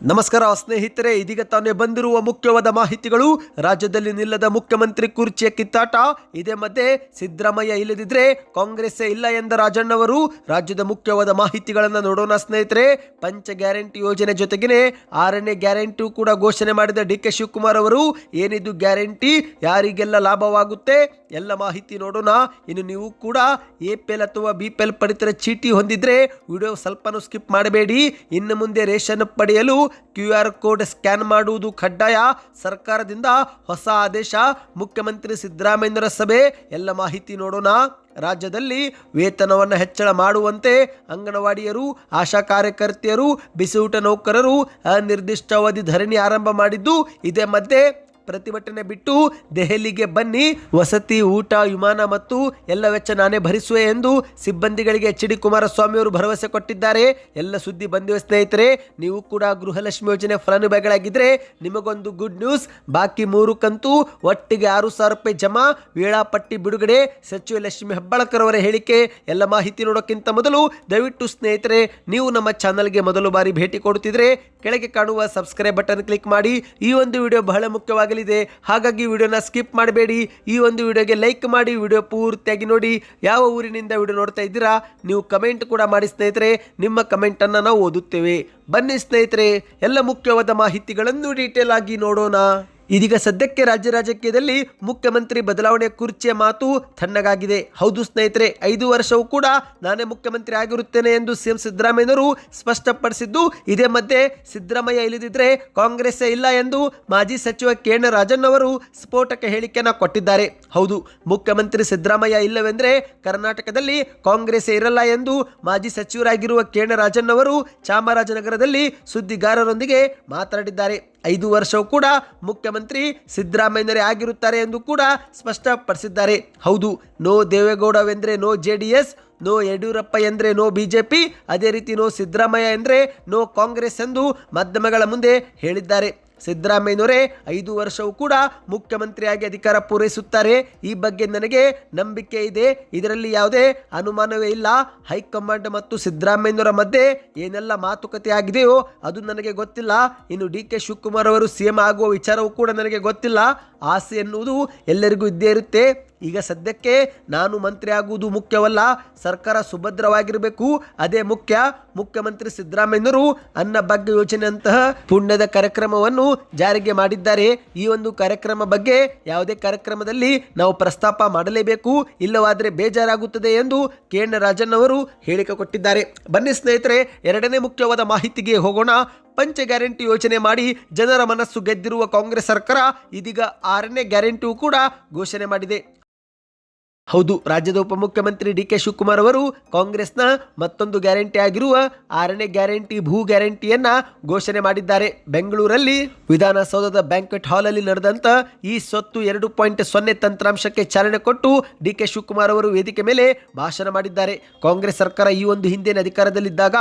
ನಮಸ್ಕಾರ ಸ್ನೇಹಿತರೆ, ಇದೀಗ ತಾನೇ ಬಂದಿರುವ ಮುಖ್ಯವಾದ ಮಾಹಿತಿಗಳು. ರಾಜ್ಯದಲ್ಲಿ ನಿಲ್ಲದ ಮುಖ್ಯಮಂತ್ರಿ ಕುರ್ಚಿಯ ಕಿತ್ತಾಟ. ಇದೇ ಮಧ್ಯೆ ಸಿದ್ದರಾಮಯ್ಯ ಇಲ್ಲದಿದ್ರೆ ಕಾಂಗ್ರೆಸ್ಸೇ ಇಲ್ಲ ಎಂದ ರಾಜಣ್ಣವರು. ರಾಜ್ಯದ ಮುಖ್ಯವಾದ ಮಾಹಿತಿಗಳನ್ನು ನೋಡೋಣ ಸ್ನೇಹಿತರೆ. ಪಂಚ ಗ್ಯಾರಂಟಿ ಯೋಜನೆ ಜೊತೆಗೇನೆ 6ನೇ ಗ್ಯಾರಂಟಿ ಕೂಡ ಘೋಷಣೆ ಮಾಡಿದ ಡಿ.ಕೆ. ಶಿವಕುಮಾರ್ ಅವರು. ಏನಿದು ಗ್ಯಾರಂಟಿ, ಯಾರಿಗೆಲ್ಲ ಲಾಭವಾಗುತ್ತೆ ಎಲ್ಲ ಮಾಹಿತಿ ನೋಡೋಣ. ಇನ್ನು ನೀವು ಕೂಡ APL ಅಥವಾ BPL ಪಡಿತರ ಚೀಟಿ ಹೊಂದಿದ್ರೆ ವಿಡಿಯೋ ಸ್ವಲ್ಪನೂ ಸ್ಕಿಪ್ ಮಾಡಬೇಡಿ. ಇನ್ನು ಮುಂದೆ ರೇಷನ್ ಪಡೆಯಲು QR ಕೋಡ್ ಸ್ಕ್ಯಾನ್ ಮಾಡುವುದು ಕಡ್ಡಾಯ. ಸರ್ಕಾರದಿಂದ ಹೊಸ ಆದೇಶ. ಮುಖ್ಯಮಂತ್ರಿ ಸಿದ್ದರಾಮಯ್ಯರ ಸಭೆ. ಎಲ್ಲ ಮಾಹಿತಿ ನೋಡೋಣ. ರಾಜ್ಯದಲ್ಲಿ ವೇತನವನ್ನು ಹೆಚ್ಚಳ ಮಾಡುವಂತೆ ಅಂಗನವಾಡಿಯರು, ಆಶಾ ಕಾರ್ಯಕರ್ತೆಯರು, ಬಿಸಿಯೂಟ ನೌಕರರು ಅನಿರ್ದಿಷ್ಟಾವಧಿ ಧರಣಿ ಆರಂಭ ಮಾಡಿದ್ದು. ಇದೇ ಮಧ್ಯೆ ಪ್ರತಿಭಟನೆ ಬಿಟ್ಟು ದೆಹಲಿಗೆ ಬನ್ನಿ, ವಸತಿ, ಊಟ, ವಿಮಾನ ಮತ್ತು ಎಲ್ಲ ವೆಚ್ಚ ನಾನೇ ಭರಿಸುವೆ ಎಂದು ಸಿಬ್ಬಂದಿಗಳಿಗೆ HD ಕುಮಾರಸ್ವಾಮಿ ಅವರು ಭರವಸೆ ಕೊಟ್ಟಿದ್ದಾರೆ. ಎಲ್ಲ ಸುದ್ದಿ ಬಂದಿವೆ ಸ್ನೇಹಿತರೆ. ನೀವು ಕೂಡ ಗೃಹಲಕ್ಷ್ಮಿ ಯೋಜನೆ ಫಲಾನುಭವಿಗಳಾಗಿದ್ದರೆ ನಿಮಗೊಂದು ಗುಡ್ ನ್ಯೂಸ್. ಬಾಕಿ 3 ಕಂತು ಒಟ್ಟಿಗೆ 6,000 ರೂಪಾಯಿ ಜಮಾ. ವೇಳಾಪಟ್ಟಿ ಬಿಡುಗಡೆ. ಸಚಿವ ಲಕ್ಷ್ಮಿ ಹೆಬ್ಬಾಳ್ಕರ್ ಅವರ ಹೇಳಿಕೆ. ಎಲ್ಲ ಮಾಹಿತಿ ನೋಡೋಕ್ಕಿಂತ ಮೊದಲು ದಯವಿಟ್ಟು ಸ್ನೇಹಿತರೆ, ನೀವು ನಮ್ಮ ಚಾನಲ್ಗೆ ಮೊದಲು ಬಾರಿ ಭೇಟಿ ಕೊಡುತ್ತಿದ್ರೆ ಕೆಳಗೆ ಕಾಣುವ ಸಬ್ಸ್ಕ್ರೈಬ್ ಬಟನ್ ಕ್ಲಿಕ್ ಮಾಡಿ. ಈ ಒಂದು ವಿಡಿಯೋ ಬಹಳ ಮುಖ್ಯವಾಗಲಿದೆ, ಹಾಗಾಗಿ ವಿಡಿಯೋನ ಸ್ಕಿಪ್ ಮಾಡಬೇಡಿ. ಈ ಒಂದು ವಿಡಿಯೋಗೆ ಲೈಕ್ ಮಾಡಿ, ವಿಡಿಯೋ ಪೂರ್ತಿಯಾಗಿ ನೋಡಿ. ಯಾವ ಊರಿನಿಂದ ವಿಡಿಯೋ ನೋಡ್ತಾ ಇದ್ದೀರಾ ನೀವು ಕಮೆಂಟ್ ಕೂಡ ಮಾಡಿ ಸ್ನೇಹಿತರೆ. ನಿಮ್ಮ ಕಮೆಂಟ್ ಅನ್ನು ನಾವು ಓದುತ್ತೇವೆ. ಬನ್ನಿ ಸ್ನೇಹಿತರೆ, ಎಲ್ಲ ಮುಖ್ಯವಾದ ಮಾಹಿತಿಗಳನ್ನು ಡೀಟೇಲ್ ಆಗಿ ನೋಡೋಣ. ಇದೀಗ ಸದ್ಯಕ್ಕೆ ರಾಜ್ಯ ರಾಜಕೀಯದಲ್ಲಿ ಮುಖ್ಯಮಂತ್ರಿ ಬದಲಾವಣೆ ಕುರ್ಚಿಯ ಮಾತು ತಣ್ಣಗಾಗಿದೆ. ಹೌದು ಸ್ನೇಹಿತರೆ, 5 ವರ್ಷವೂ ಕೂಡ ನಾನೇ ಮುಖ್ಯಮಂತ್ರಿ ಆಗಿರುತ್ತೇನೆ ಎಂದು CM ಸಿದ್ದರಾಮಯ್ಯನವರು ಸ್ಪಷ್ಟಪಡಿಸಿದ್ದು. ಇದೇ ಮಧ್ಯೆ ಸಿದ್ದರಾಮಯ್ಯ ಇಲ್ಲದಿದ್ರೆ ಕಾಂಗ್ರೆಸ್ಸೇ ಇಲ್ಲ ಎಂದು ಮಾಜಿ ಸಚಿವ KN ರಾಜಣ್ಣ ಅವರು ಸ್ಫೋಟಕ ಹೇಳಿಕೆಯನ್ನು ಕೊಟ್ಟಿದ್ದಾರೆ. ಹೌದು, ಮುಖ್ಯಮಂತ್ರಿ ಸಿದ್ದರಾಮಯ್ಯ ಇಲ್ಲವೆಂದರೆ ಕರ್ನಾಟಕದಲ್ಲಿ ಕಾಂಗ್ರೆಸ್ಸೇ ಇರಲ್ಲ ಎಂದು ಮಾಜಿ ಸಚಿವರಾಗಿರುವ KN ರಾಜಣ್ಣ ಅವರು ಚಾಮರಾಜನಗರದಲ್ಲಿ ಸುದ್ದಿಗಾರರೊಂದಿಗೆ ಮಾತನಾಡಿದ್ದಾರೆ. 5 ವರ್ಷವೂ ಕೂಡ ಮುಖ್ಯಮಂತ್ರಿ ಸಿದ್ದರಾಮಯ್ಯನವರೇ ಆಗಿರುತ್ತಾರೆ ಎಂದು ಕೂಡ ಸ್ಪಷ್ಟಪಡಿಸಿದ್ದಾರೆ. ಹೌದು, ನೋ ದೇವೇಗೌಡವೆಂದರೆ ನೋ JDS, ನೋ ಯಡಿಯೂರಪ್ಪ ಎಂದರೆ ನೋ BJP, ಅದೇ ರೀತಿ ನೋ ಸಿದ್ದರಾಮಯ್ಯ ಎಂದರೆ ನೋ ಕಾಂಗ್ರೆಸ್ ಎಂದು ಮಾಧ್ಯಮಗಳ ಮುಂದೆ ಹೇಳಿದ್ದಾರೆ. ಸಿದ್ದರಾಮಯ್ಯನವರೇ 5 ವರ್ಷವೂ ಕೂಡ ಮುಖ್ಯಮಂತ್ರಿಯಾಗಿ ಅಧಿಕಾರ ಪೂರೈಸುತ್ತಾರೆ. ಈ ಬಗ್ಗೆ ನನಗೆ ನಂಬಿಕೆ ಇದೆ, ಇದರಲ್ಲಿ ಯಾವುದೇ ಅನುಮಾನವೇ ಇಲ್ಲ. ಹೈಕಮಾಂಡ್ ಮತ್ತು ಸಿದ್ದರಾಮಯ್ಯನವರ ಮಧ್ಯೆ ಏನೆಲ್ಲ ಮಾತುಕತೆ ಆಗಿದೆಯೋ ಅದು ನನಗೆ ಗೊತ್ತಿಲ್ಲ. ಇನ್ನು DK ಶಿವಕುಮಾರ್ ಅವರು CM ಆಗುವ ವಿಚಾರವೂ ಕೂಡ ನನಗೆ ಗೊತ್ತಿಲ್ಲ. ಆಸೆ ಎನ್ನುವುದು ಎಲ್ಲರಿಗೂ ಇದ್ದೇ ಇರುತ್ತೆ. ಈಗ ಸದ್ಯಕ್ಕೆ ನಾನು ಮಂತ್ರಿ ಆಗುವುದು ಮುಖ್ಯವಲ್ಲ, ಸರ್ಕಾರ ಸುಭದ್ರವಾಗಿರಬೇಕು, ಅದೇ ಮುಖ್ಯ. ಮುಖ್ಯಮಂತ್ರಿ ಸಿದ್ದರಾಮಯ್ಯನವರು ಅನ್ನಭಾಗ್ಯ ಯೋಜನೆಯಂತಹ ಪುಣ್ಯದ ಕಾರ್ಯಕ್ರಮವನ್ನು ಜಾರಿಗೆ ಮಾಡಿದ್ದಾರೆ. ಈ ಒಂದು ಕಾರ್ಯಕ್ರಮ ಬಗ್ಗೆ ಯಾವುದೇ ಕಾರ್ಯಕ್ರಮದಲ್ಲಿ ನಾವು ಪ್ರಸ್ತಾಪ ಮಾಡಲೇಬೇಕು, ಇಲ್ಲವಾದರೆ ಬೇಜಾರಾಗುತ್ತದೆ ಎಂದು KN ರಾಜಣ್ಣ ಅವರು ಹೇಳಿಕೆ ಕೊಟ್ಟಿದ್ದಾರೆ. ಬನ್ನಿ ಸ್ನೇಹಿತರೆ, 2ನೇ ಮುಖ್ಯವಾದ ಮಾಹಿತಿಗೆ ಹೋಗೋಣ. ಪಂಚ ಗ್ಯಾರಂಟಿ ಯೋಜನೆ ಮಾಡಿ ಜನರ ಮನಸ್ಸು ಗೆದ್ದಿರುವ ಕಾಂಗ್ರೆಸ್ ಸರ್ಕಾರ ಇದೀಗ 6ನೇ ಗ್ಯಾರಂಟಿಯೂ ಕೂಡ ಘೋಷಣೆ ಮಾಡಿದೆ. ಹೌದು, ರಾಜ್ಯದ ಉಪಮುಖ್ಯಮಂತ್ರಿ DK ಶಿವಕುಮಾರ್ ಅವರು ಕಾಂಗ್ರೆಸ್ನ ಮತ್ತೊಂದು ಗ್ಯಾರಂಟಿ ಆಗಿರುವ 6ನೇ ಗ್ಯಾರಂಟಿ ಭೂ ಗ್ಯಾರಂಟಿಯನ್ನ ಘೋಷಣೆ ಮಾಡಿದ್ದಾರೆ. ಬೆಂಗಳೂರಲ್ಲಿ ವಿಧಾನಸೌಧದ ಬ್ಯಾಂಕ್ವೆಟ್ ಹಾಲ್ ಅಲ್ಲಿ ನಡೆದಂತ ಈ ಸ್ವತ್ತು 2.0 ತಂತ್ರಾಂಶಕ್ಕೆ ಚಾಲನೆ ಕೊಟ್ಟು DK ಶಿವಕುಮಾರ್ ಅವರು ವೇದಿಕೆ ಮೇಲೆ ಭಾಷಣ ಮಾಡಿದ್ದಾರೆ. ಕಾಂಗ್ರೆಸ್ ಸರ್ಕಾರ ಈ ಒಂದು ಹಿಂದಿನ ಅಧಿಕಾರದಲ್ಲಿದ್ದಾಗ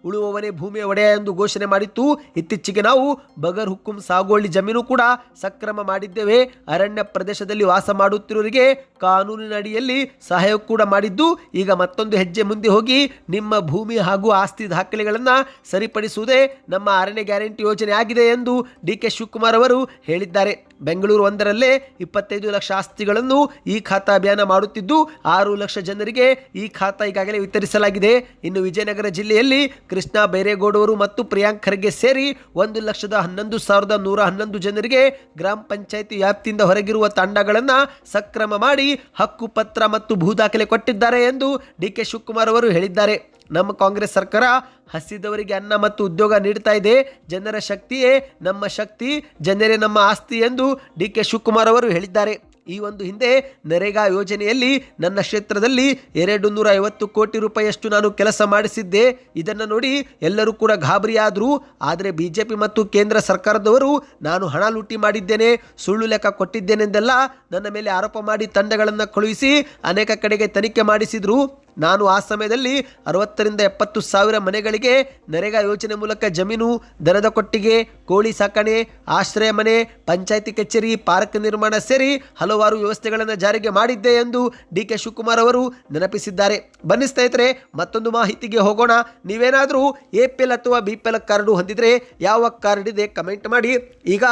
ಉಳುವವನೇ ಭೂಮಿಯ ಒಡೆಯ ಎಂದು ಘೋಷಣೆ ಮಾಡಿತ್ತು. ಇತ್ತೀಚೆಗೆ ನಾವು ಬಗರ್ ಹುಕುಂ ಸಾಗುವಳಿ ಜಮೀನು ಕೂಡ ಸಕ್ರಮ ಮಾಡಿದ್ದೇವೆ. ಅರಣ್ಯ ಪ್ರದೇಶದಲ್ಲಿ ವಾಸ ಮಾಡುತ್ತಿರುವವರಿಗೆ ಕಾನೂನಿನ ಅಡಿಯಲ್ಲಿ ಸಹಾಯ ಕೂಡ ಮಾಡಿದ್ದು. ಈಗ ಮತ್ತೊಂದು ಹೆಜ್ಜೆ ಮುಂದೆ ಹೋಗಿ ನಿಮ್ಮ ಭೂಮಿ ಹಾಗೂ ಆಸ್ತಿ ದಾಖಲೆಗಳನ್ನು ಸರಿಪಡಿಸುವುದೇ ನಮ್ಮ 6ನೇ ಗ್ಯಾರಂಟಿ ಯೋಜನೆ ಆಗಿದೆ ಎಂದು DK ಶಿವಕುಮಾರ್ ಅವರು ಹೇಳಿದ್ದಾರೆ. ಬೆಂಗಳೂರು ಒಂದರಲ್ಲೇ 25 ಲಕ್ಷ ಆಸ್ತಿಗಳನ್ನು ಈ ಖಾತಾ ಅಭಿಯಾನ ಮಾಡುತ್ತಿದ್ದು 6 ಲಕ್ಷ ಜನರಿಗೆ ಈ ಖಾತಾ ಈಗಾಗಲೇ ವಿತರಿಸಲಾಗಿದೆ. ಇನ್ನು ವಿಜಯನಗರ ಜಿಲ್ಲೆಯಲ್ಲಿ ಕೃಷ್ಣ ಬೈರೇಗೌಡವರು ಮತ್ತು ಪ್ರಿಯಾಂಕ್ ಖರ್ಗೆ ಸೇರಿ 1,11,111 ಜನರಿಗೆ ಗ್ರಾಮ ಪಂಚಾಯಿತಿ ವ್ಯಾಪ್ತಿಯಿಂದ ಹೊರಗಿರುವ ತಾಂಡಗಳನ್ನು ಸಕ್ರಮ ಮಾಡಿ ಹಕ್ಕು ಪತ್ರ ಮತ್ತು ಭೂ ದಾಖಲೆ ಕೊಟ್ಟಿದ್ದಾರೆ ಎಂದು DK ಶಿವಕುಮಾರ್ ಅವರು ಹೇಳಿದ್ದಾರೆ. ನಮ್ಮ ಕಾಂಗ್ರೆಸ್ ಸರ್ಕಾರ ಹಸಿದವರಿಗೆ ಅನ್ನ ಮತ್ತು ಉದ್ಯೋಗ ನೀಡ್ತಾ ಇದೆ. ಜನರ ಶಕ್ತಿಯೇ ನಮ್ಮ ಶಕ್ತಿ, ಜನರೇ ನಮ್ಮ ಆಸ್ತಿ ಎಂದು DK ಶಿವಕುಮಾರ್ ಅವರು ಹೇಳಿದ್ದಾರೆ. ಈ ಒಂದು ಹಿಂದೆ ನರೇಗಾ ಯೋಜನೆಯಲ್ಲಿ ನನ್ನ ಕ್ಷೇತ್ರದಲ್ಲಿ 250 ಕೋಟಿ ರೂಪಾಯಿಯಷ್ಟು ನಾನು ಕೆಲಸ ಮಾಡಿಸಿದ್ದೆ. ಇದನ್ನು ನೋಡಿ ಎಲ್ಲರೂ ಕೂಡ ಗಾಬರಿಯಾದರು. ಆದರೆ BJP ಮತ್ತು ಕೇಂದ್ರ ಸರ್ಕಾರದವರು ನಾನು ಹಣ ಲೂಟಿ ಮಾಡಿದ್ದೇನೆ, ಸುಳ್ಳು ಲೆಕ್ಕ ಕೊಟ್ಟಿದ್ದೇನೆಂದೆಲ್ಲ ನನ್ನ ಮೇಲೆ ಆರೋಪ ಮಾಡಿ ತಂಡಗಳನ್ನು ಕಳುಹಿಸಿ ಅನೇಕ ಕಡೆಗೆ ತನಿಖೆ ಮಾಡಿಸಿದ್ರು. ನಾನು ಆ ಸಮಯದಲ್ಲಿ 60ರಿಂದ 70 ಸಾವಿರ ಮನೆಗಳಿಗೆ ನರೇಗಾ ಯೋಜನೆ ಮೂಲಕ ಜಮೀನು, ದನದ ಕೊಟ್ಟಿಗೆ, ಕೋಳಿ ಸಾಕಣೆ, ಆಶ್ರಯ ಮನೆ, ಪಂಚಾಯಿತಿ ಕಚೇರಿ, ಪಾರ್ಕ್ ನಿರ್ಮಾಣ ಸೇರಿ ಹಲವಾರು ವ್ಯವಸ್ಥೆಗಳನ್ನು ಜಾರಿಗೆ ಮಾಡಿದ್ದೆ ಎಂದು DK ಶಿವಕುಮಾರ್ ಅವರು ನೆನಪಿಸಿದ್ದಾರೆ. ಬನ್ನಿ ಸ್ನೇಹಿತರೆ, ಮತ್ತೊಂದು ಮಾಹಿತಿಗೆ ಹೋಗೋಣ. ನೀವೇನಾದರೂ APL ಅಥವಾ BPL ಕಾರ್ಡು ಹೊಂದಿದ್ರೆ ಯಾವ ಕಾರ್ಡ್ ಇದೆ ಕಮೆಂಟ್ ಮಾಡಿ. ಈಗ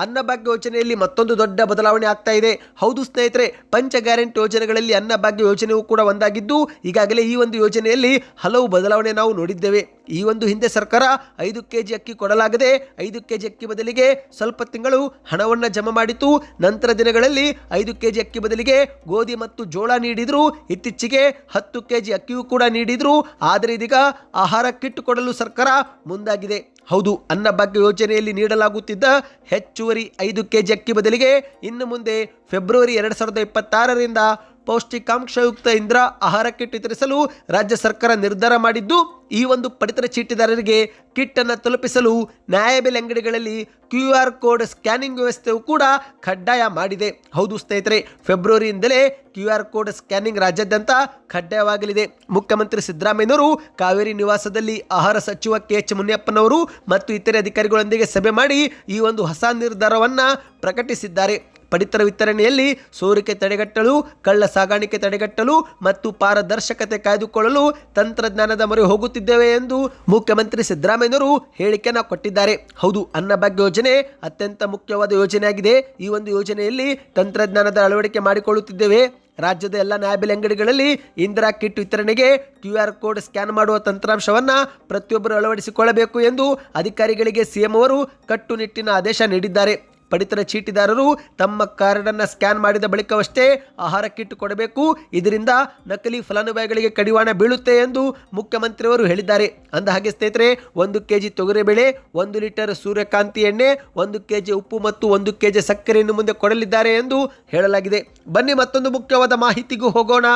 ಅನ್ನಭಾಗ್ಯ ಯೋಜನೆಯಲ್ಲಿ ಮತ್ತೊಂದು ದೊಡ್ಡ ಬದಲಾವಣೆ ಆಗ್ತಾ ಇದೆ. ಹೌದು ಸ್ನೇಹಿತರೆ, ಪಂಚ ಗ್ಯಾರಂಟಿ ಯೋಜನೆಗಳಲ್ಲಿ ಅನ್ನಭಾಗ್ಯ ಯೋಜನೆಯೂ ಕೂಡ ಒಂದಾಗಿದ್ದು ಈಗಾಗಲೇ ಈ ಒಂದು ಯೋಜನೆಯಲ್ಲಿ ಹಲವು ಬದಲಾವಣೆ ನಾವು ನೋಡಿದ್ದೇವೆ. ಈ ಒಂದು ಹಿಂದೆ ಸರ್ಕಾರ 5 kg ಅಕ್ಕಿ ಕೊಡಲಾಗದೆ 5 kg ಅಕ್ಕಿ ಬದಲಿಗೆ ಸ್ವಲ್ಪ ತಿಂಗಳು ಹಣವನ್ನು ಜಮಾ ಮಾಡಿತು. ನಂತರ ದಿನಗಳಲ್ಲಿ 5 kg ಅಕ್ಕಿ ಬದಲಿಗೆ ಗೋಧಿ ಮತ್ತು ಜೋಳ ನೀಡಿದ್ರು. ಇತ್ತೀಚೆಗೆ 10 kg ಅಕ್ಕಿಯೂ ಕೂಡ ನೀಡಿದ್ರು. ಆದರೆ ಇದೀಗ ಆಹಾರ ಕಿಟ್ ಕೊಡಲು ಸರ್ಕಾರ ಮುಂದಾಗಿದೆ. ಹೌದು, ಅನ್ನಭಾಗ್ಯ ಯೋಜನೆಯಲ್ಲಿ ನೀಡಲಾಗುತ್ತಿದ್ದ ಹೆಚ್ಚುವರಿ 5 kg ಅಕ್ಕಿ ಬದಲಿಗೆ ಇನ್ನು ಮುಂದೆ ಫೆಬ್ರವರಿ 2026ರಿಂದ ಪೌಷ್ಟಿಕಾಂಶಯುಕ್ತ ಇಂದಿರಾ ಆಹಾರ ಕಿಟ್ ವಿತರಿಸಲು ರಾಜ್ಯ ಸರ್ಕಾರ ನಿರ್ಧಾರ ಮಾಡಿದ್ದು, ಈ ಒಂದು ಪಡಿತರ ಚೀಟಿದಾರರಿಗೆ ಕಿಟ್ ಅನ್ನು ತಲುಪಿಸಲು ನ್ಯಾಯಬೆಲೆ ಅಂಗಡಿಗಳಲ್ಲಿ QR ಕೋಡ್ ಸ್ಕ್ಯಾನಿಂಗ್ ವ್ಯವಸ್ಥೆಯು ಕೂಡ ಕಡ್ಡಾಯ ಮಾಡಿದೆ. ಹೌದು ಸ್ನೇಹಿತರೆ, ಫೆಬ್ರವರಿಯಿಂದಲೇ QR ಕೋಡ್ ಸ್ಕ್ಯಾನಿಂಗ್ ರಾಜ್ಯಾದ್ಯಂತ ಕಡ್ಡಾಯವಾಗಲಿದೆ. ಮುಖ್ಯಮಂತ್ರಿ ಸಿದ್ದರಾಮಯ್ಯನವರು ಕಾವೇರಿ ನಿವಾಸದಲ್ಲಿ ಆಹಾರ ಸಚಿವ KH ಮುನಿಯಪ್ಪನವರು ಮತ್ತು ಇತರೆ ಅಧಿಕಾರಿಗಳೊಂದಿಗೆ ಸಭೆ ಮಾಡಿ ಈ ಒಂದು ಹೊಸ ನಿರ್ಧಾರವನ್ನು ಪ್ರಕಟಿಸಿದ್ದಾರೆ. ಪಡಿತರ ವಿತರಣೆಯಲ್ಲಿ ಸೋರಿಕೆ ತಡೆಗಟ್ಟಲು, ಕಳ್ಳ ಸಾಗಾಣಿಕೆ ತಡೆಗಟ್ಟಲು ಮತ್ತು ಪಾರದರ್ಶಕತೆ ಕಾಯ್ದುಕೊಳ್ಳಲು ತಂತ್ರಜ್ಞಾನದ ಮೊರೆ ಹೋಗುತ್ತಿದ್ದೇವೆ ಎಂದು ಮುಖ್ಯಮಂತ್ರಿ ಸಿದ್ದರಾಮಯ್ಯನವರು ಹೇಳಿಕೆಯನ್ನು ಕೊಟ್ಟಿದ್ದಾರೆ. ಹೌದು, ಅನ್ನಭಾಗ್ಯ ಯೋಜನೆ ಅತ್ಯಂತ ಮುಖ್ಯವಾದ ಯೋಜನೆಯಾಗಿದೆ. ಈ ಒಂದು ಯೋಜನೆಯಲ್ಲಿ ತಂತ್ರಜ್ಞಾನದ ಅಳವಡಿಕೆ ಮಾಡಿಕೊಳ್ಳುತ್ತಿದ್ದೇವೆ. ರಾಜ್ಯದ ಎಲ್ಲ ನ್ಯಾಯಬೆಲೆ ಅಂಗಡಿಗಳಲ್ಲಿ ಇಂದಿರಾ ಕಿಟ್ ವಿತರಣೆಗೆ QR ಕೋಡ್ ಸ್ಕ್ಯಾನ್ ಮಾಡುವ ತಂತ್ರಾಂಶವನ್ನು ಪ್ರತಿಯೊಬ್ಬರು ಅಳವಡಿಸಿಕೊಳ್ಳಬೇಕು ಎಂದು ಅಧಿಕಾರಿಗಳಿಗೆ CM ಅವರು ಕಟ್ಟುನಿಟ್ಟಿನ ಆದೇಶ ನೀಡಿದ್ದಾರೆ. ಪಡಿತರ ಚೀಟಿದಾರರು ತಮ್ಮ ಕಾರ್ಡನ್ನು ಸ್ಕ್ಯಾನ್ ಮಾಡಿದ ಬಳಿಕವಷ್ಟೇ ಆಹಾರ ಕಿಟ್ ಕೊಡಬೇಕು. ಇದರಿಂದ ನಕಲಿ ಫಲಾನುಭವಿಗಳಿಗೆ ಕಡಿವಾಣ ಬೀಳುತ್ತೆ ಎಂದು ಮುಖ್ಯಮಂತ್ರಿಯವರು ಹೇಳಿದ್ದಾರೆ. ಅಂದ ಹಾಗೆ ಸ್ನೇಹಿತರೆ, 1 kg ತೊಗರಿಬೇಳೆ, 1 ಲೀಟರ್ ಸೂರ್ಯಕಾಂತಿ ಎಣ್ಣೆ, 1 kg ಉಪ್ಪು ಮತ್ತು 1 kg ಸಕ್ಕರೆಯನ್ನು ಮುಂದೆ ಕೊಡಲಿದ್ದಾರೆ ಎಂದು ಹೇಳಲಾಗಿದೆ. ಬನ್ನಿ ಮತ್ತೊಂದು ಮುಖ್ಯವಾದ ಮಾಹಿತಿಗೂ ಹೋಗೋಣ.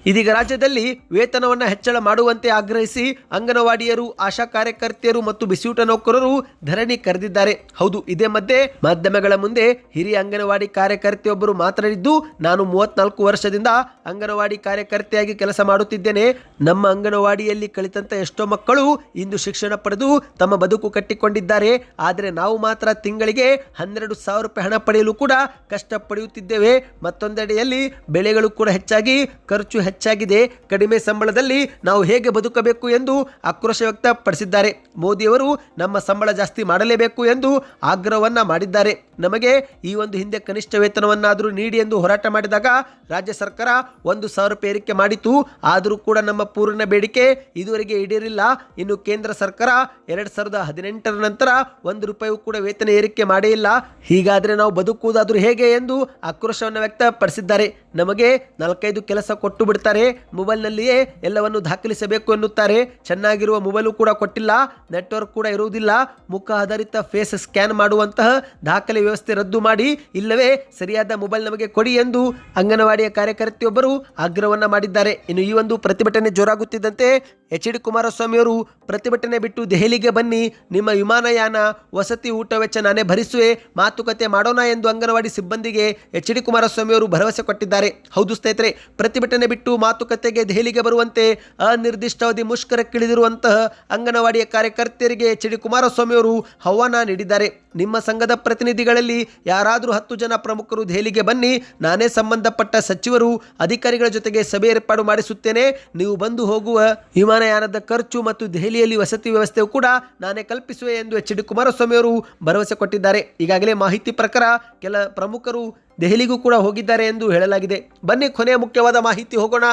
ಇದೀಗ ರಾಜ್ಯದಲ್ಲಿ ವೇತನವನ್ನು ಹೆಚ್ಚಳ ಮಾಡುವಂತೆ ಆಗ್ರಹಿಸಿ ಅಂಗನವಾಡಿಯರು, ಆಶಾ ಕಾರ್ಯಕರ್ತೆಯರು ಮತ್ತು ಬಿಸಿಯೂಟ ನೌಕರರು ಧರಣಿ ಕರೆದಿದ್ದಾರೆ. ಹೌದು, ಇದೇ ಮಧ್ಯೆ ಮಾಧ್ಯಮಗಳ ಮುಂದೆ ಹಿರಿಯ ಅಂಗನವಾಡಿ ಕಾರ್ಯಕರ್ತೆಯೊಬ್ಬರು ಮಾತನಾಡಿದ್ದು, ನಾನು 34 ವರ್ಷದಿಂದ ಅಂಗನವಾಡಿ ಕಾರ್ಯಕರ್ತೆಯಾಗಿ ಕೆಲಸ ಮಾಡುತ್ತಿದ್ದೇನೆ. ನಮ್ಮ ಅಂಗನವಾಡಿಯಲ್ಲಿ ಕಲಿತಂತ ಎಷ್ಟೋ ಮಕ್ಕಳು ಇಂದು ಶಿಕ್ಷಣ ಪಡೆದು ತಮ್ಮ ಬದುಕು ಕಟ್ಟಿಕೊಂಡಿದ್ದಾರೆ. ಆದರೆ ನಾವು ಮಾತ್ರ ತಿಂಗಳಿಗೆ 12,000 ರೂಪಾಯಿ ಹಣ ಪಡೆಯಲು ಕೂಡ ಕಷ್ಟ ಪಡೆಯುತ್ತಿದ್ದೇವೆ. ಮತ್ತೊಂದೆಡೆಯಲ್ಲಿ ಬೆಳೆಗಳು ಕೂಡ ಹೆಚ್ಚಾಗಿ, ಖರ್ಚು ಹೆಚ್ಚಾಗಿದೆ. ಕಡಿಮೆ ಸಂಬಳದಲ್ಲಿ ನಾವು ಹೇಗೆ ಬದುಕಬೇಕು ಎಂದು ಆಕ್ರೋಶ ವ್ಯಕ್ತಪಡಿಸಿದ್ದಾರೆ. ಮೋದಿಯವರು ನಮ್ಮ ಸಂಬಳ ಜಾಸ್ತಿ ಮಾಡಲೇಬೇಕು ಎಂದು ಆಗ್ರಹವನ್ನ ಮಾಡಿದ್ದಾರೆ. ನಮಗೆ ಈ ಒಂದು ಹಿಂದೆ ಕನಿಷ್ಠ ವೇತನವನ್ನಾದರೂ ನೀಡಿ ಎಂದು ಹೋರಾಟ ಮಾಡಿದಾಗ ರಾಜ್ಯ ಸರ್ಕಾರ 1,000 ರೂಪಾಯಿ ಏರಿಕೆ ಮಾಡಿತು. ಆದರೂ ಕೂಡ ನಮ್ಮ ಪೂರ್ಣ ಬೇಡಿಕೆ ಇದುವರೆಗೆ ಈಡೇರಿಲ್ಲ. ಇನ್ನು ಕೇಂದ್ರ ಸರ್ಕಾರ 2018ರ ನಂತರ 1 ರೂಪಾಯಿಯೂ ಕೂಡ ವೇತನ ಏರಿಕೆ ಮಾಡೇ ಇಲ್ಲ. ಹೀಗಾದರೆ ನಾವು ಬದುಕುವುದಾದರೂ ಹೇಗೆ ಎಂದು ಆಕ್ರೋಶವನ್ನು ವ್ಯಕ್ತಪಡಿಸಿದ್ದಾರೆ. ನಮಗೆ 4-5 ಕೆಲಸ ಕೊಟ್ಟು ಬಿಡ್ತಾರೆ, ಮೊಬೈಲ್ನಲ್ಲಿಯೇ ಎಲ್ಲವನ್ನು ದಾಖಲಿಸಬೇಕು ಎನ್ನುತ್ತಾರೆ. ಚೆನ್ನಾಗಿರುವ ಮೊಬೈಲು ಕೂಡ ಕೊಟ್ಟಿಲ್ಲ, ನೆಟ್ವರ್ಕ್ ಕೂಡ ಇರುವುದಿಲ್ಲ. ಮುಖ ಆಧಾರಿತ ಫೇಸ್ ಸ್ಕ್ಯಾನ್ ಮಾಡುವಂತಹ ದಾಖಲೆ ವ್ಯವಸ್ಥೆ ರದ್ದು ಮಾಡಿ, ಇಲ್ಲವೇ ಸರಿಯಾದ ಮೊಬೈಲ್ ನಮಗೆ ಕೊಡಿ ಎಂದು ಅಂಗನವಾಡಿಯ ಕಾರ್ಯಕರ್ತೆಯೊಬ್ಬರು ಆಗ್ರಹವನ್ನ ಮಾಡಿದ್ದಾರೆ. ಇನ್ನು ಈ ಒಂದು ಪ್ರತಿಭಟನೆ ಜೋರಾಗುತ್ತಿದ್ದಂತೆ HD ಕುಮಾರಸ್ವಾಮಿ ಅವರು ಪ್ರತಿಭಟನೆ ಬಿಟ್ಟು ದೆಹಲಿಗೆ ಬನ್ನಿ, ನಿಮ್ಮ ವಿಮಾನಯಾನ, ವಸತಿ, ಊಟ ವೆಚ್ಚ ನಾನೇ ಭರಿಸುವೆ, ಮಾತುಕತೆ ಮಾಡೋಣ ಎಂದು ಅಂಗನವಾಡಿ ಸಿಬ್ಬಂದಿಗೆ HD ಕುಮಾರಸ್ವಾಮಿ ಅವರು ಭರವಸೆ ಕೊಟ್ಟಿದ್ದಾರೆ. ಹೌದು ಸ್ನೇಹಿತರೆ, ಪ್ರತಿಭಟನೆ ಬಿಟ್ಟು ಮಾತುಕತೆಗೆ ದೆಹಲಿಗೆ ಬರುವಂತೆ ಅನಿರ್ದಿಷ್ಟಾವಧಿ ಮುಷ್ಕರಕ್ಕಿಳಿದಿರುವಂತಹ ಅಂಗನವಾಡಿಯ ಕಾರ್ಯಕರ್ತೆಯರಿಗೆ HD ಕುಮಾರಸ್ವಾಮಿ ಅವರು ಆಹ್ವಾನ ನೀಡಿದ್ದಾರೆ. ನಿಮ್ಮ ಸಂಘದ ಪ್ರತಿನಿಧಿಗಳಲ್ಲಿ ಯಾರಾದರೂ 10 ಜನ ಪ್ರಮುಖರು ದೆಹಲಿಗೆ ಬನ್ನಿ, ನಾನೇ ಸಂಬಂಧಪಟ್ಟ ಸಚಿವರು, ಅಧಿಕಾರಿಗಳ ಜೊತೆಗೆ ಸಭೆ ಏರ್ಪಾಡು ಮಾಡಿಸುತ್ತೇನೆ. ನೀವು ಬಂದು ಹೋಗುವ ವಿಮಾನಯಾನದ ಖರ್ಚು ಮತ್ತು ದೆಹಲಿಯಲ್ಲಿ ವಸತಿ ವ್ಯವಸ್ಥೆಯು ಕೂಡ ನಾನೇ ಕಲ್ಪಿಸುವೆ ಎಂದು HD ಕುಮಾರಸ್ವಾಮಿ ಅವರು ಭರವಸೆ ಕೊಟ್ಟಿದ್ದಾರೆ. ಈಗಾಗಲೇ ಮಾಹಿತಿ ಪ್ರಕಾರ ಕೆಲ ಪ್ರಮುಖರು ದೆಹಲಿಗೂ ಕೂಡ ಹೋಗಿದ್ದಾರೆ ಎಂದು ಹೇಳಲಾಗಿದೆ. ಬನ್ನಿ ಕೊನೆಯ ಮುಖ್ಯವಾದ ಮಾಹಿತಿ ಹೋಗೋಣ.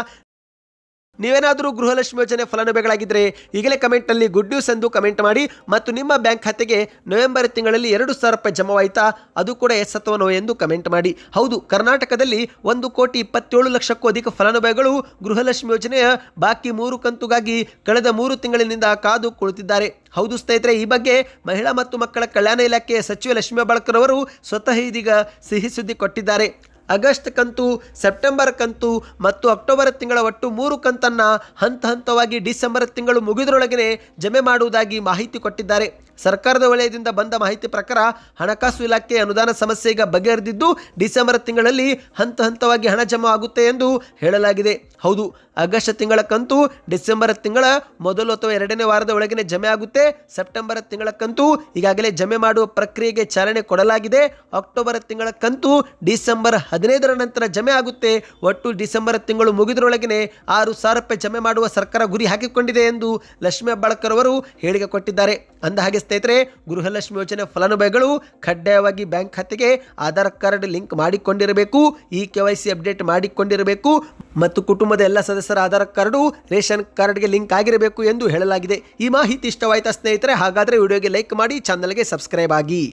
ನೀವೇನಾದರೂ ಗೃಹಲಕ್ಷ್ಮಿ ಯೋಜನೆ ಫಲಾನುಭವಿಗಳಾಗಿದ್ದರೆ ಈಗಲೇ ಕಮೆಂಟ್ನಲ್ಲಿ ಗುಡ್ ನ್ಯೂಸ್ ಎಂದು ಕಮೆಂಟ್ ಮಾಡಿ. ಮತ್ತು ನಿಮ್ಮ ಬ್ಯಾಂಕ್ ಖಾತೆಗೆ ನವೆಂಬರ್ ತಿಂಗಳಲ್ಲಿ 2,000 ರೂಪಾಯಿ ಜಮಾವಾಯಿತಾ, ಅದು ಕೂಡ ಎಸ್ ಅಥವಾ ನೋ ಎಂದು ಕಮೆಂಟ್ ಮಾಡಿ. ಹೌದು, ಕರ್ನಾಟಕದಲ್ಲಿ 1,27,00,000ಕ್ಕೂ ಅಧಿಕ ಫಲಾನುಭವಿಗಳು ಗೃಹಲಕ್ಷ್ಮಿ ಯೋಜನೆಯ ಬಾಕಿ 3 ಕಂತುಗಾಗಿ ಕಳೆದ 3 ತಿಂಗಳಿನಿಂದ ಕಾದು ಕುಳಿತಿದ್ದಾರೆ. ಹೌದು ಸ್ನೇಹಿತರೆ, ಈ ಬಗ್ಗೆ ಮಹಿಳಾ ಮತ್ತು ಮಕ್ಕಳ ಕಲ್ಯಾಣ ಇಲಾಖೆಯ ಸಚಿವೆ ಲಕ್ಷ್ಮೀ ಹೆಬ್ಬಾಳ್ಕರ್ ಅವರು ಸ್ವತಃ ಇದೀಗ ಸಿಹಿ ಸುದ್ದಿ ಕೊಟ್ಟಿದ್ದಾರೆ. ಆಗಸ್ಟ್ ಕಂತು, ಸೆಪ್ಟೆಂಬರ್ ಕಂತು ಮತ್ತು ಅಕ್ಟೋಬರ್ ತಿಂಗಳ ಒಟ್ಟು 3 ಕಂತನ್ನು ಹಂತವಾಗಿ ಡಿಸೆಂಬರ್ ತಿಂಗಳು ಮುಗಿದರೊಳಗೆ ಜಮೆ ಮಾಡುವುದಾಗಿ ಮಾಹಿತಿ ಕೊಟ್ಟಿದ್ದಾರೆ. ಸರ್ಕಾರದ ವಲಯದಿಂದ ಬಂದ ಮಾಹಿತಿ ಪ್ರಕಾರ ಹಣಕಾಸು ಇಲಾಖೆ ಅನುದಾನ ಸಮಸ್ಯೆ ಈಗ ಬಗೆಹರಿದಿದ್ದು ಡಿಸೆಂಬರ್ ತಿಂಗಳಲ್ಲಿ ಹಂತವಾಗಿ ಹಣ ಜಮಾ ಆಗುತ್ತೆ ಎಂದು ಹೇಳಲಾಗಿದೆ. ಹೌದು, ಆಗಸ್ಟ್ ತಿಂಗಳ ಕಂತು ಡಿಸೆಂಬರ್ ತಿಂಗಳ ಮೊದಲು ಅಥವಾ 2ನೇ ವಾರದ ಒಳಗೆ ಜಮೆ ಆಗುತ್ತೆ. ಸೆಪ್ಟೆಂಬರ್ ತಿಂಗಳ ಕಂತು ಈಗಾಗಲೇ ಜಮೆ ಮಾಡುವ ಪ್ರಕ್ರಿಯೆಗೆ ಚಾಲನೆ ಕೊಡಲಾಗಿದೆ. ಅಕ್ಟೋಬರ್ ತಿಂಗಳ ಕಂತು ಡಿಸೆಂಬರ್ 15ರ ನಂತರ ಜಮೆ ಆಗುತ್ತೆ. ಒಟ್ಟು ಡಿಸೆಂಬರ್ ತಿಂಗಳು ಮುಗಿದರೊಳಗೆ 6,000 ರೂಪಾಯಿ ಜಮೆ ಮಾಡುವ ಸರ್ಕಾರ ಗುರಿ ಹಾಕಿಕೊಂಡಿದೆ ಎಂದು ಲಕ್ಷ್ಮೀ ಹೆಬ್ಬಾಳ್ಕರ್ ಅವರು ಹೇಳಿಕೆ ಕೊಟ್ಟಿದ್ದಾರೆ. ಅಂದಹಾಗೆ ಸ್ನೇಹಿತರೆ, ಗೃಹಲಕ್ಷ್ಮಿ ಯೋಜನೆ ಫಲಾನುಭವಿಗಳು ಕಡ್ಡಾಯವಾಗಿ ಬ್ಯಾಂಕ್ ಖಾತೆಗೆ ಆಧಾರ್ ಕಾರ್ಡ್ ಲಿಂಕ್ ಮಾಡಿಕೊಂಡಿರಬೇಕು, KYC ಅಪ್ಡೇಟ್ ಮಾಡಿಕೊಂಡಿರಬೇಕು ಮತ್ತು ಕುಟುಂಬದ ಎಲ್ಲ ಸದಸ್ಯರ ಆಧಾರ್ ಕಾರ್ಡು ರೇಷನ್ ಕಾರ್ಡ್ಗೆ ಲಿಂಕ್ ಆಗಿರಬೇಕು ಎಂದು ಹೇಳಲಾಗಿದೆ. ಈ ಮಾಹಿತಿ ಇಷ್ಟವಾಯಿತಾ ಸ್ನೇಹಿತರೆ? ಹಾಗಾದರೆ ವಿಡಿಯೋಗೆ ಲೈಕ್ ಮಾಡಿ, ಚಾನಲ್ಗೆ ಸಬ್ಸ್ಕ್ರೈಬ್ ಆಗಿ.